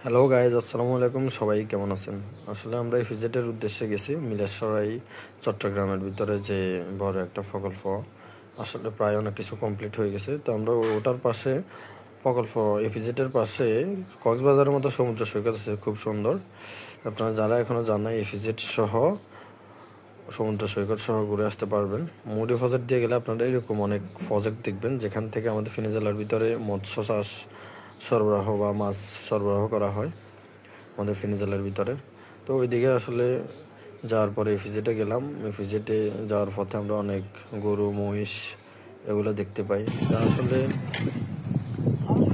Hello guys, আসসালামু আলাইকুম। সবাই কেমন আছেন? আসলে আমরা এই ভিজিটের উদ্দেশ্যে গেছি মিলেশ্বরাই চট্টগ্রামের ভিতরে যে বড় একটা প্রকল্প। আসলে প্রায় অনেক কিছু কমপ্লিট হয়ে গেছে, তো আমরা ওটার পাশে প্রকল্প এই ভিজিটের পাশে কক্সবাজারের মতো সমুদ্র সৈকত আছে, খুব সুন্দর। আপনারা যারা এখনও যান না, এই ভিজিট সহ সমুদ্র সৈকত সহ ঘুরে আসতে পারবেন। মুডি প্রজেক্ট দিয়ে গেলে আপনারা এরকম অনেক প্রজেক্ট দেখবেন, যেখান থেকে আমাদের ফেনী জেলার ভিতরে মৎস্য চাষ সরবরাহ বা মাছ সরবরাহ করা হয় আমাদের ফেনী জেলার ভিতরে। তো ওইদিকে আসলে যাওয়ার পরে এফিজেটে গেলাম। এফিজেটে যাওয়ার পথে আমরা অনেক গরু মহিষ এগুলো দেখতে পাই। তা আসলে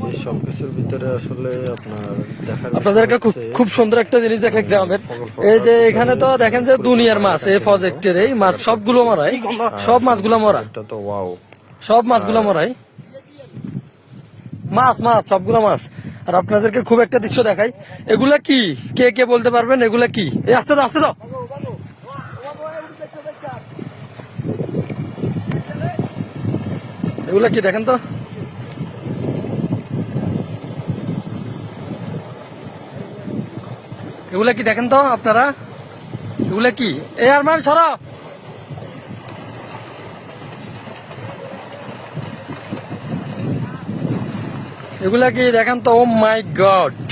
এই সব কিছুর ভিতরে আসলে আপনার দেখার আপনাদেরকে খুব সুন্দর একটা জিনিস দেখে গ্রামের, এই যে এখানে তো দেখেন যে দুনিয়ার মাছ, এই প্রজেক্টের এই মাছ সবগুলো মরাই, সব মাছগুলো মরা, এটা তো ওয়াও, সব মাছগুলো মরাই, মাছ মাছ সবগুলো মাছ। আর আপনাদেরকে খুব একটা দৃশ্য দেখাই, এগুলা কি কে কে বলতে পারবেন এগুলা কি? এই আস্তে দাও আস্তে দাও, এগুলা কি দেখেন তো, এগুলা কি দেখেন তো আপনারা, এগুলা কি? এ আর মান ছড়া, এগুলা কি দেখেন তো? ও মাই গড,